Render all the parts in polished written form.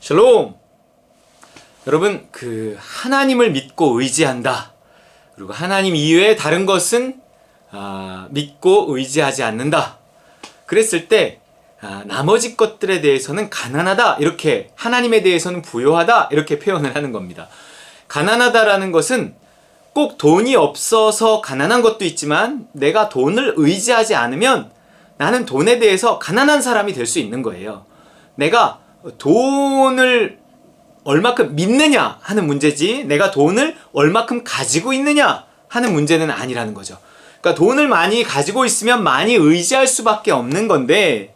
샬롬! 여러분, 하나님을 믿고 의지한다. 그리고 하나님 이외에 다른 것은 믿고 의지하지 않는다. 그랬을 때 나머지 것들에 대해서는 가난하다. 이렇게 하나님에 대해서는 부요하다. 이렇게 표현을 하는 겁니다. 가난하다라는 것은 꼭 돈이 없어서 가난한 것도 있지만 내가 돈을 의지하지 않으면 나는 돈에 대해서 가난한 사람이 될 수 있는 거예요. 내가 돈을 얼마큼 믿느냐 하는 문제지 내가 돈을 얼마큼 가지고 있느냐 하는 문제는 아니라는 거죠. 그러니까 돈을 많이 가지고 있으면 많이 의지할 수밖에 없는 건데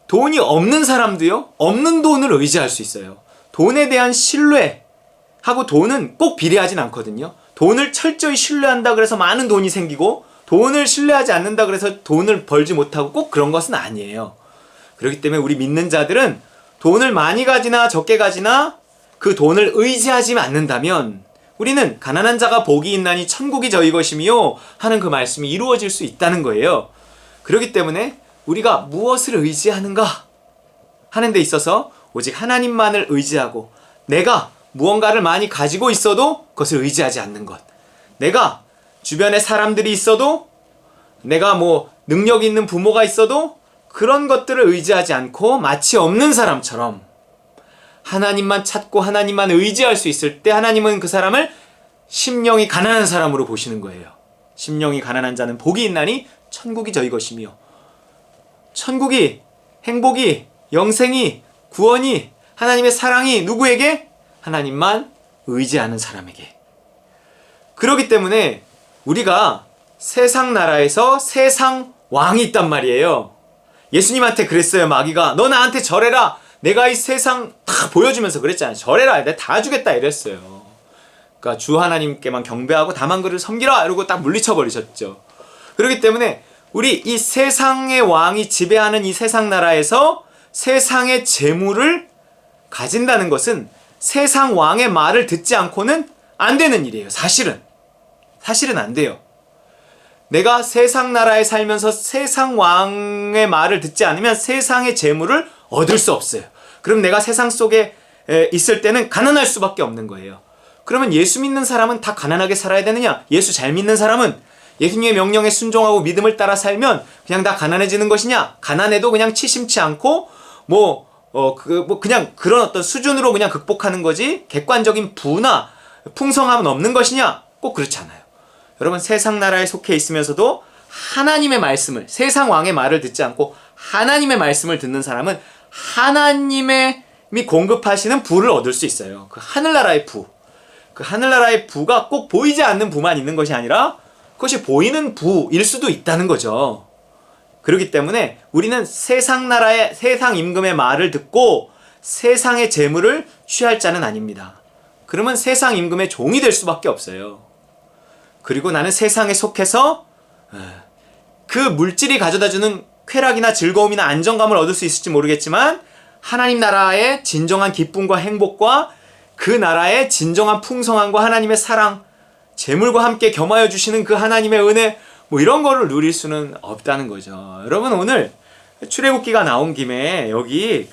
돈이 없는 사람도요, 없는 돈을 의지할 수 있어요. 돈에 대한 신뢰하고 돈은 꼭 비례하진 않거든요. 돈을 철저히 신뢰한다 그래서 많은 돈이 생기고, 돈을 신뢰하지 않는다 그래서 돈을 벌지 못하고 꼭 그런 것은 아니에요. 그렇기 때문에 우리 믿는 자들은 돈을 많이 가지나 적게 가지나 그 돈을 의지하지 않는다면 우리는 가난한 자가 복이 있나니 천국이 저희 것이며 하는 그 말씀이 이루어질 수 있다는 거예요. 그렇기 때문에 우리가 무엇을 의지하는가 하는 데 있어서 오직 하나님만을 의지하고, 내가 무언가를 많이 가지고 있어도 그것을 의지하지 않는 것, 내가 주변에 사람들이 있어도, 내가 능력 있는 부모가 있어도 그런 것들을 의지하지 않고 마치 없는 사람처럼 하나님만 찾고 하나님만 의지할 수 있을 때 하나님은 그 사람을 심령이 가난한 사람으로 보시는 거예요. 심령이 가난한 자는 복이 있나니 천국이 저희 것이며, 천국이, 행복이, 영생이, 구원이, 하나님의 사랑이 누구에게? 하나님만 의지하는 사람에게. 그렇기 때문에 우리가 세상 나라에서 세상 왕이 있단 말이에요. 예수님한테 그랬어요. 마귀가 너 나한테 절해라. 내가 이 세상 다 보여주면서 그랬잖아요. 절해라. 내가 다 주겠다 이랬어요. 그러니까 주 하나님께만 경배하고 다만 그를 섬기라 이러고 딱 물리쳐 버리셨죠. 그렇기 때문에 우리 이 세상의 왕이 지배하는 이 세상 나라에서 세상의 재물을 가진다는 것은 세상 왕의 말을 듣지 않고는 안 되는 일이에요. 사실은 안 돼요. 내가 세상 나라에 살면서 세상 왕의 말을 듣지 않으면 세상의 재물을 얻을 수 없어요. 그럼 내가 세상 속에 있을 때는 가난할 수밖에 없는 거예요. 그러면 예수 믿는 사람은 다 가난하게 살아야 되느냐? 예수 잘 믿는 사람은 예수님의 명령에 순종하고 믿음을 따라 살면 그냥 다 가난해지는 것이냐? 가난해도 그냥 치심치 않고 그냥 그런 어떤 수준으로 그냥 극복하는 거지 객관적인 부나 풍성함은 없는 것이냐? 꼭 그렇지 않아요. 여러분, 세상 나라에 속해 있으면서도 하나님의 말씀을, 세상 왕의 말을 듣지 않고 하나님의 말씀을 듣는 사람은 하나님이 공급하시는 부를 얻을 수 있어요. 그 하늘나라의 부. 그 하늘나라의 부가 꼭 보이지 않는 부만 있는 것이 아니라 그것이 보이는 부일 수도 있다는 거죠. 그렇기 때문에 우리는 세상 나라의, 세상 임금의 말을 듣고 세상의 재물을 취할 자는 아닙니다. 그러면 세상 임금의 종이 될 수밖에 없어요. 그리고 나는 세상에 속해서 그 물질이 가져다주는 쾌락이나 즐거움이나 안정감을 얻을 수 있을지 모르겠지만 하나님 나라의 진정한 기쁨과 행복과 그 나라의 진정한 풍성함과 하나님의 사랑, 재물과 함께 겸하여 주시는 그 하나님의 은혜, 이런 거를 누릴 수는 없다는 거죠. 여러분, 오늘 출애굽기가 나온 김에 여기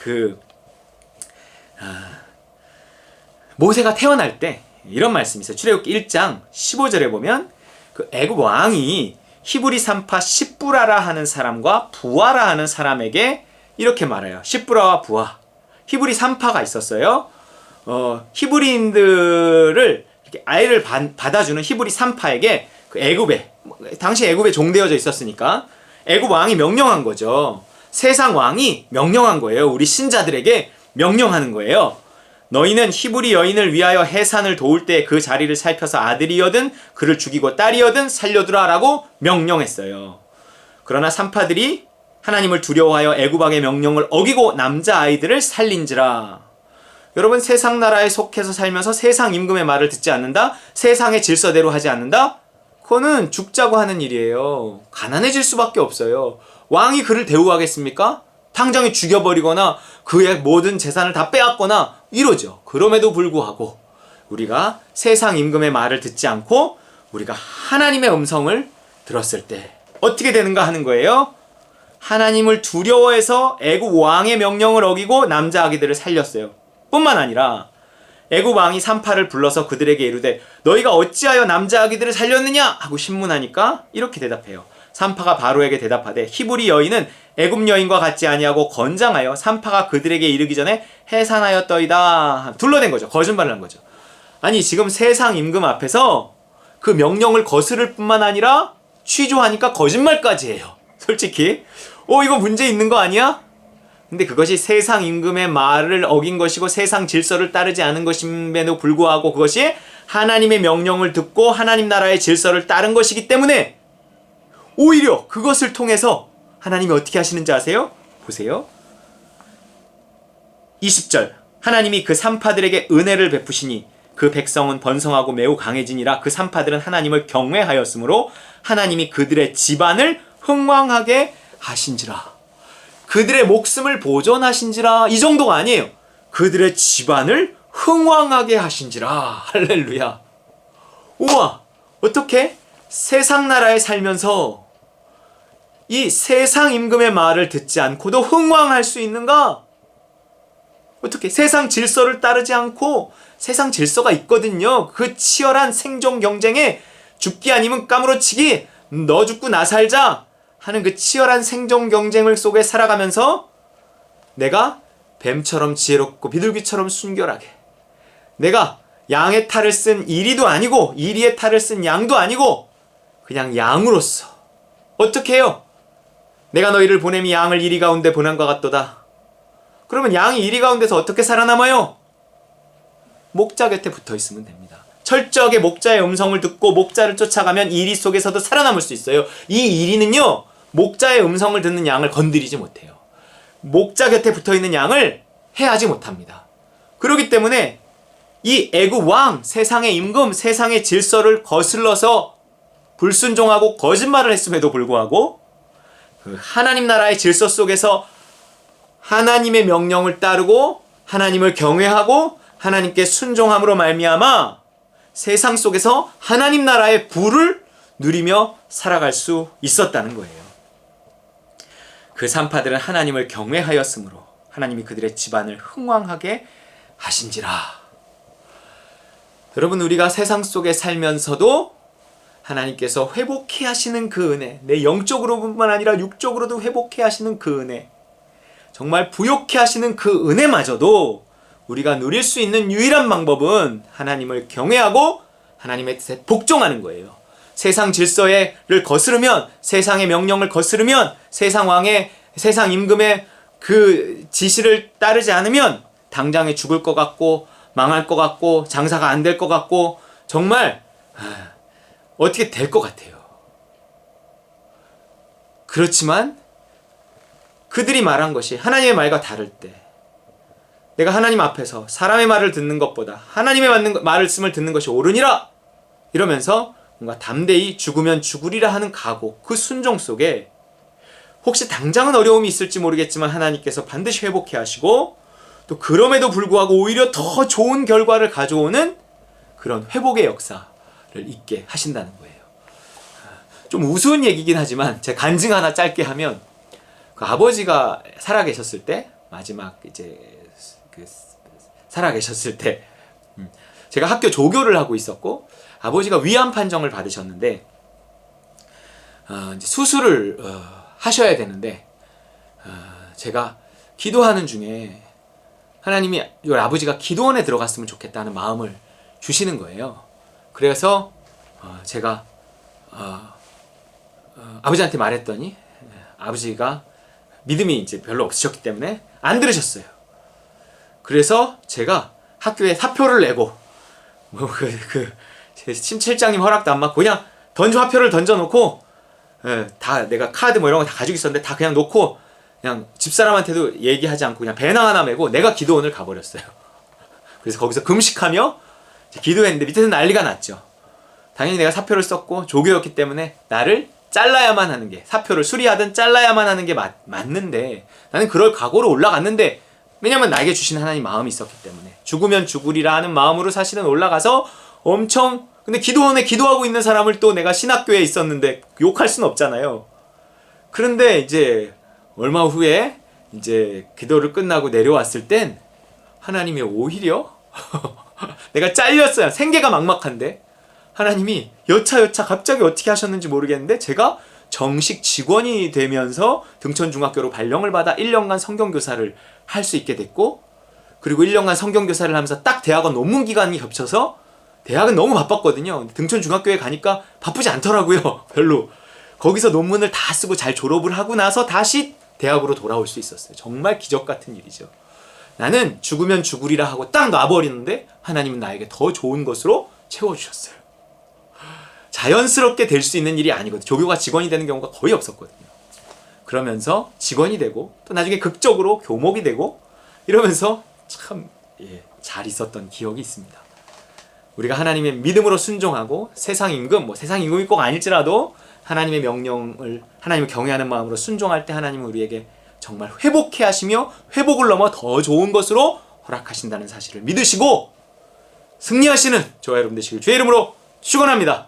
모세가 태어날 때 이런 말씀이 있어요. 출애굽기 1장 15절에 보면 그 애굽 왕이 히브리 산파 십부라라 하는 사람과 부아라 하는 사람에게 이렇게 말해요. 십부라와 부아. 히브리 산파가 있었어요. 히브리인들을 이렇게 아이를 받아주는 히브리 산파에게 그 애굽에, 당시 애굽에 종되어져 있었으니까 애굽 왕이 명령한 거죠. 세상 왕이 명령한 거예요. 우리 신자들에게 명령하는 거예요. 너희는 히브리 여인을 위하여 해산을 도울 때 그 자리를 살펴서 아들이여든 그를 죽이고 딸이여든 살려두라 라고 명령했어요. 그러나 산파들이 하나님을 두려워하여 애굽 왕의 명령을 어기고 남자아이들을 살린지라. 여러분, 세상 나라에 속해서 살면서 세상 임금의 말을 듣지 않는다? 세상의 질서대로 하지 않는다? 그거는 죽자고 하는 일이에요. 가난해질 수밖에 없어요. 왕이 그를 대우하겠습니까? 당장에 죽여버리거나 그의 모든 재산을 다 빼앗거나 이러죠. 그럼에도 불구하고 우리가 세상 임금의 말을 듣지 않고 우리가 하나님의 음성을 들었을 때 어떻게 되는가 하는 거예요. 하나님을 두려워해서 애굽 왕의 명령을 어기고 남자 아기들을 살렸어요. 뿐만 아니라 애굽 왕이 산파를 불러서 그들에게 이르되 너희가 어찌하여 남자 아기들을 살렸느냐 하고 신문하니까 이렇게 대답해요. 산파가 바로에게 대답하되 히브리 여인은 애굽 여인과 같지 아니하고 건장하여 산파가 그들에게 이르기 전에 해산하였더이다. 둘러댄 거죠. 거짓말을 한 거죠. 아니 지금 세상 임금 앞에서 그 명령을 거스를 뿐만 아니라 취조하니까 거짓말까지 해요. 솔직히 이거 문제 있는 거 아니야? 근데 그것이 세상 임금의 말을 어긴 것이고 세상 질서를 따르지 않은 것임에도 불구하고 그것이 하나님의 명령을 듣고 하나님 나라의 질서를 따른 것이기 때문에 오히려 그것을 통해서 하나님이 어떻게 하시는지 아세요? 보세요. 20절 하나님이 그 산파들에게 은혜를 베푸시니 그 백성은 번성하고 매우 강해지니라. 그 산파들은 하나님을 경외하였으므로 하나님이 그들의 집안을 흥왕하게 하신지라. 그들의 목숨을 보존하신지라. 이 정도가 아니에요. 그들의 집안을 흥왕하게 하신지라. 할렐루야. 우와, 어떻게 세상 나라에 살면서 이 세상 임금의 말을 듣지 않고도 흥왕할 수 있는가? 어떻게 세상 질서를 따르지 않고, 세상 질서가 있거든요. 그 치열한 생존 경쟁에 죽기 아니면 까무러치기, 너 죽고 나 살자 하는 그 치열한 생존 경쟁을 속에 살아가면서 내가 뱀처럼 지혜롭고 비둘기처럼 순결하게, 내가 양의 탈을 쓴 이리도 아니고 이리의 탈을 쓴 양도 아니고 그냥 양으로서 어떻게 해요? 내가 너희를 보냄이 양을 이리 가운데 보낸 것 같도다. 그러면 양이 이리 가운데서 어떻게 살아남아요? 목자 곁에 붙어 있으면 됩니다. 철저하게 목자의 음성을 듣고 목자를 쫓아가면 이리 속에서도 살아남을 수 있어요. 이 이리는요, 목자의 음성을 듣는 양을 건드리지 못해요. 목자 곁에 붙어있는 양을 해하지 못합니다. 그렇기 때문에 이 애굽 왕, 세상의 임금, 세상의 질서를 거슬러서 불순종하고 거짓말을 했음에도 불구하고 그 하나님 나라의 질서 속에서 하나님의 명령을 따르고 하나님을 경외하고 하나님께 순종함으로 말미암아 세상 속에서 하나님 나라의 부를 누리며 살아갈 수 있었다는 거예요. 그 산파들은 하나님을 경외하였으므로 하나님이 그들의 집안을 흥왕하게 하신지라. 여러분, 우리가 세상 속에 살면서도 하나님께서 회복해 하시는 그 은혜, 내 영적으로뿐만 아니라 육적으로도 회복해 하시는 그 은혜, 정말 부욕해 하시는 그 은혜마저도 우리가 누릴 수 있는 유일한 방법은 하나님을 경외하고 하나님의 뜻에 복종하는 거예요. 세상 질서를 거스르면, 세상의 명령을 거스르면, 세상 왕의, 세상 임금의 그 지시를 따르지 않으면 당장에 죽을 것 같고 망할 것 같고 장사가 안 될 것 같고 정말 어떻게 될 것 같아요. 그렇지만 그들이 말한 것이 하나님의 말과 다를 때, 내가 하나님 앞에서 사람의 말을 듣는 것보다 하나님의 말씀을 듣는 것이 옳으니라 이러면서 뭔가 담대히 죽으면 죽으리라 하는 각오, 그 순종 속에 혹시 당장은 어려움이 있을지 모르겠지만 하나님께서 반드시 회복해 하시고 또 그럼에도 불구하고 오히려 더 좋은 결과를 가져오는 그런 회복의 역사를 있게 하신다는 거예요. 좀 우스운 얘기긴 하지만 제 간증 하나 짧게 하면, 그 아버지가 살아계셨을 때, 마지막 이제 그 살아계셨을 때 제가 학교 조교를 하고 있었고 아버지가 위암 판정을 받으셨는데 이제 수술을 하셔야 되는데 제가 기도하는 중에 하나님이 우리 아버지가 기도원에 들어갔으면 좋겠다는 마음을 주시는 거예요. 그래서 제가 아버지한테 말했더니 아버지가 믿음이 이제 별로 없으셨기 때문에 안 들으셨어요. 그래서 제가 학교에 사표를 내고 실장님 허락도 안 받고 그냥 화표를 던져놓고 다 내가 카드 뭐 이런 거 다 가지고 있었는데 다 그냥 놓고 그냥 집사람한테도 얘기하지 않고 그냥 배낭 하나 메고 내가 기도원을 가버렸어요. 그래서 거기서 금식하며 기도했는데 밑에서 난리가 났죠. 당연히 내가 사표를 썼고 조교였기 때문에 나를 잘라야만 하는 게, 사표를 수리하든 잘라야만 하는 게 맞는데 나는 그럴 각오로 올라갔는데, 왜냐면 나에게 주신 하나님 마음이 있었기 때문에 죽으면 죽으리라 하는 마음으로 사실은 올라가서 엄청, 근데 기도원에 기도하고 있는 사람을 또 내가 신학교에 있었는데 욕할 수는 없잖아요. 그런데 이제 얼마 후에 이제 기도를 끝나고 내려왔을 땐 하나님이 오히려 내가 잘렸어요. 생계가 막막한데 하나님이 여차여차 갑자기 어떻게 하셨는지 모르겠는데 제가 정식 직원이 되면서 등촌중학교로 발령을 받아 1년간 성경교사를 할 수 있게 됐고, 그리고 1년간 성경교사를 하면서 딱 대학원 논문 기간이 겹쳐서 대학은 너무 바빴거든요. 등촌중학교에 가니까 바쁘지 않더라고요. 별로. 거기서 논문을 다 쓰고 잘 졸업을 하고 나서 다시 대학으로 돌아올 수 있었어요. 정말 기적 같은 일이죠. 나는 죽으면 죽으리라 하고 딱 놔버리는데 하나님은 나에게 더 좋은 것으로 채워주셨어요. 자연스럽게 될 수 있는 일이 아니거든요. 조교가 직원이 되는 경우가 거의 없었거든요. 그러면서 직원이 되고 또 나중에 극적으로 교목이 되고 이러면서 참 잘 있었던 기억이 있습니다. 우리가 하나님의 믿음으로 순종하고 세상 임금, 세상 임금이 꼭 아닐지라도 하나님의 명령을, 하나님을 경외하는 마음으로 순종할 때 하나님은 우리에게 정말 회복해 하시며 회복을 넘어 더 좋은 것으로 허락하신다는 사실을 믿으시고 승리하시는 저와 여러분 되시길 주의 이름으로 축원합니다.